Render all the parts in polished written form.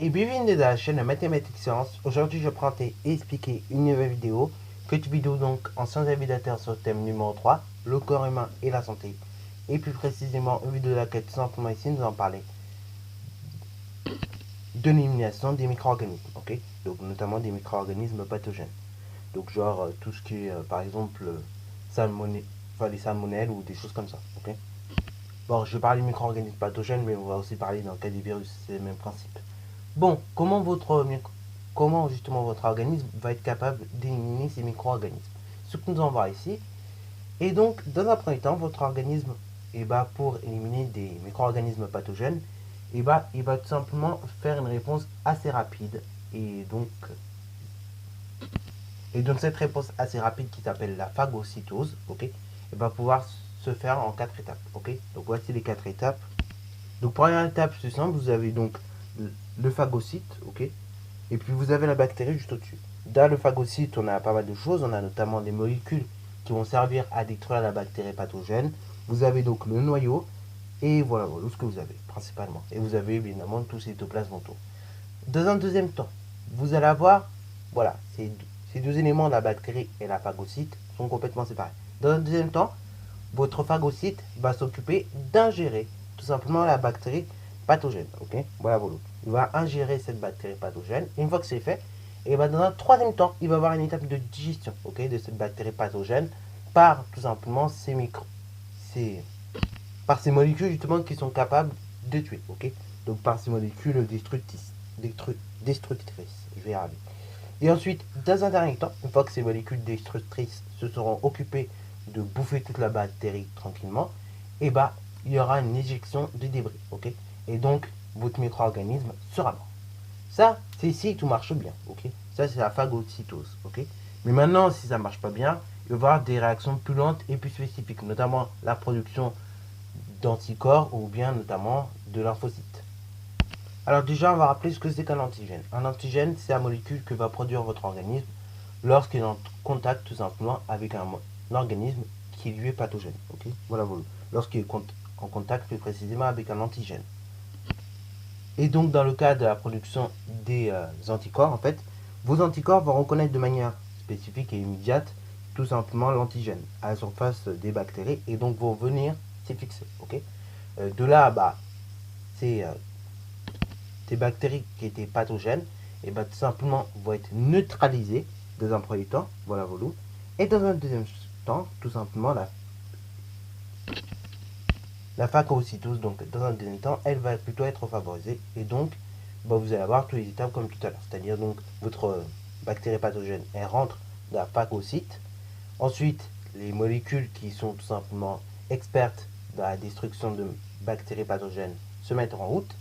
et bienvenue dans la chaîne Mathématiques Sciences. Aujourd'hui, je vais présenter et expliquer une nouvelle vidéo. Petite vidéo donc en sciences navigateurs sur le thème numéro 3, le corps humain et la santé. Et plus précisément, une vidéo de laquelle tout simplement ici nous en parler de l'élimination des micro-organismes, ok? Donc notamment des micro-organismes pathogènes. Donc genre tout ce qui est par exemple les salmonelles ou des choses comme ça, ok? Bon, je vais parler de micro-organismes pathogènes, mais on va aussi parler dans le cas des virus, c'est le même principe. Bon, comment justement votre organisme va être capable d'éliminer ces micro-organismes? Ce que nous allons voir ici. Et donc, dans un premier temps, votre organisme, pour éliminer des micro-organismes pathogènes, il va tout simplement faire une réponse assez rapide. Et donc cette réponse assez rapide qui s'appelle la phagocytose, ok, et va pouvoir se faire en 4 étapes, ok. Donc voici les 4 étapes. Donc première étape, c'est simple, vous avez donc le phagocyte, ok, et puis vous avez la bactérie juste au-dessus. Dans le phagocyte, on a pas mal de choses. On a notamment des molécules qui vont servir à détruire la bactérie pathogène. Vous avez donc le noyau. Et voilà, ce que vous avez principalement. Et vous avez évidemment tous ces cytoplasmes autour. Dans un deuxième temps, vous allez avoir, voilà, ces deux éléments, la bactérie et la phagocyte, sont complètement séparés. Dans un deuxième temps, votre phagocyte va s'occuper d'ingérer tout simplement la bactérie pathogène. Ok, voilà. Il va ingérer cette bactérie pathogène. Et une fois que c'est fait, et ben dans un troisième temps, il va avoir une étape de digestion, ok, de cette bactérie pathogène par tout simplement ces, par ces molécules justement qui sont capables de tuer, ok. Donc par ces molécules destructrices. Je vais y arriver. Et ensuite, dans un dernier temps, une fois que ces molécules destructrices se seront occupées de bouffer toute la bactérie tranquillement, et bah il y aura une éjection de débris, ok. Et donc votre micro-organisme sera mort. Ça, c'est si tout marche bien, ok. Ça, c'est la phagocytose, ok. Mais maintenant, si ça marche pas bien, il va y avoir des réactions plus lentes et plus spécifiques, notamment la production d'anticorps ou bien notamment de lymphocytes. Alors déjà, on va rappeler ce que c'est qu'un antigène. Un antigène, c'est la molécule que va produire votre organisme lorsqu'il est en contact tout simplement avec un organisme qui lui est pathogène. Ok, voilà. Lorsqu'il est en contact plus précisément avec un antigène. Et donc dans le cas de la production des anticorps, en fait, vos anticorps vont reconnaître de manière spécifique et immédiate tout simplement l'antigène à la surface des bactéries et donc vont venir s'y fixer. Ok, de là, ces, euh, ces bactéries qui étaient pathogènes, et tout simplement vont être neutralisées dans un premier temps, voilà. Et dans un deuxième temps, tout simplement la phagocytose, donc dans un deuxième temps, elle va plutôt être favorisée et donc vous allez avoir tous les étapes comme tout à l'heure, c'est-à-dire donc votre bactérie pathogène elle rentre dans la phagocyte. Ensuite, les molécules qui sont tout simplement expertes dans la destruction de bactéries pathogènes se mettent en route.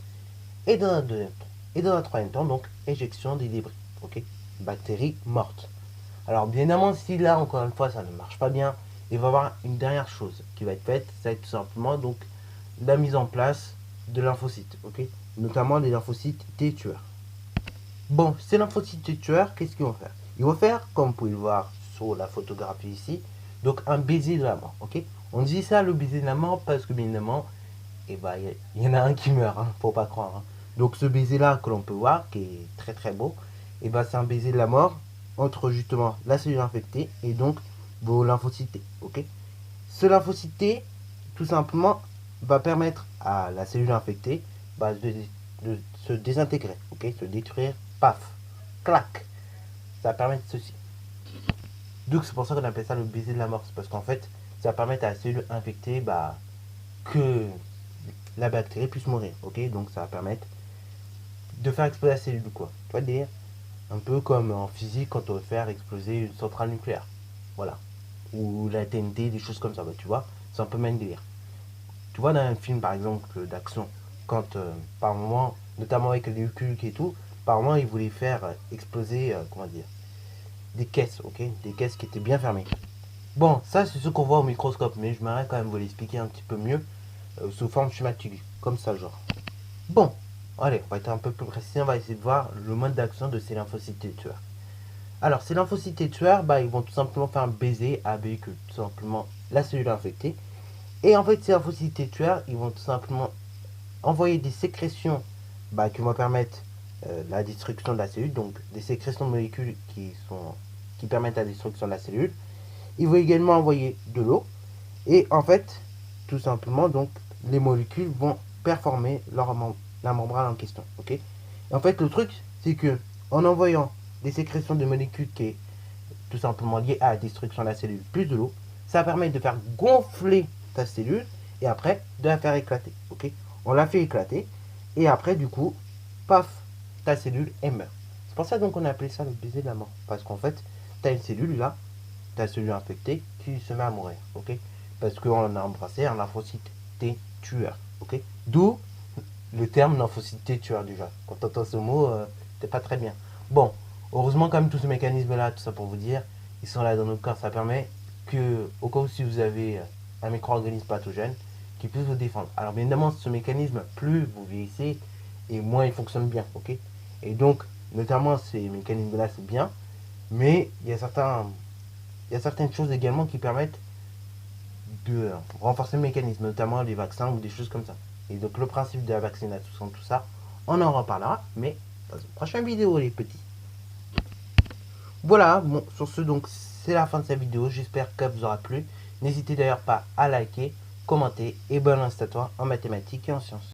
Et dans un troisième temps, donc, éjection des débris. Ok, bactéries mortes. Alors, bien évidemment, si là, encore une fois, ça ne marche pas bien, il va y avoir une dernière chose qui va être faite, ça va être tout simplement donc la mise en place de lymphocytes, ok, notamment des lymphocytes T tueurs. Bon, ces lymphocytes T tueurs, qu'est-ce qu'ils vont faire? Ils vont faire, comme vous pouvez le voir sur la photographie ici, donc un baiser de la mort, ok. On dit ça le baiser de la mort parce que bien évidemment, il y en a un qui meurt, hein, faut pas croire. Hein. Donc ce baiser-là que l'on peut voir, qui est très très beau, c'est un baiser de la mort entre justement la cellule infectée et donc vos lymphocytes. Ok. Ce lymphocyte, tout simplement, va permettre à la cellule infectée de se désintégrer, ok, se détruire, paf, clac. Ça va permettre ceci. Donc c'est pour ça qu'on appelle ça le baiser de la mort, c'est parce qu'en fait, ça va permettre à la cellule infectée que la bactérie puisse mourir, ok. Donc ça va permettre de faire exploser la cellule, quoi. Tu vois le délire? Un peu comme en physique quand on veut faire exploser une centrale nucléaire. Voilà. Ou la TNT, des choses comme ça, tu vois. C'est un peu le même délire. Tu vois dans un film par exemple d'action, quand par moment, notamment avec les Hulk et tout, par moment ils voulaient faire exploser, comment dire, des caisses, ok. Des caisses qui étaient bien fermées. Bon, ça c'est ce qu'on voit au microscope, mais je m'arrête quand même vous l'expliquer un petit peu mieux, sous forme schématique, comme ça genre. Bon, allez, on va être un peu plus précis, on va essayer de voir le mode d'action de ces lymphocytes tueurs. Alors, ces lymphocytes tueurs, ils vont tout simplement faire un baiser avec tout simplement la cellule infectée. Et en fait, ces lymphocytes tueurs, ils vont tout simplement envoyer des sécrétions qui vont permettre la destruction de la cellule, donc des sécrétions de molécules qui permettent la destruction de la cellule. Il va également envoyer de l'eau. Et en fait, tout simplement, donc, les molécules vont performer la membrane en question. Ok. Et en fait, le truc, c'est que en envoyant des sécrétions de molécules qui est tout simplement liées à la destruction de la cellule plus de l'eau, ça permet de faire gonfler ta cellule et après de la faire éclater. Ok. On la fait éclater et après, du coup, paf, ta cellule elle meurt. C'est pour ça donc qu'on a appelé ça le baiser de la mort. Parce qu'en fait, tu as une cellule là, ta cellule infectée qui se met à mourir. Ok. Parce qu'on a embrassé un lymphocyte T tueur. Ok. D'où le terme lymphocyte T tueur déjà. Quand tu entends ce mot, t'es pas très bien. Bon, heureusement quand même tous ces mécanismes là, tout ça pour vous dire, ils sont là dans notre corps. Ça permet que, au cas où si vous avez un micro-organisme pathogène, qui puisse vous défendre. Alors bien évidemment, ce mécanisme, plus vous vieillissez, et moins il fonctionne bien. Ok. Et donc, notamment ces mécanismes là, c'est bien, mais il y a certaines choses également qui permettent de renforcer le mécanisme, notamment les vaccins ou des choses comme ça. Et donc le principe de la vaccination, tout ça, on en reparlera, mais dans une prochaine vidéo les petits. Voilà, bon, sur ce donc c'est la fin de cette vidéo, j'espère qu'elle vous aura plu. N'hésitez d'ailleurs pas à liker, commenter et bonne instatoire en mathématiques et en sciences.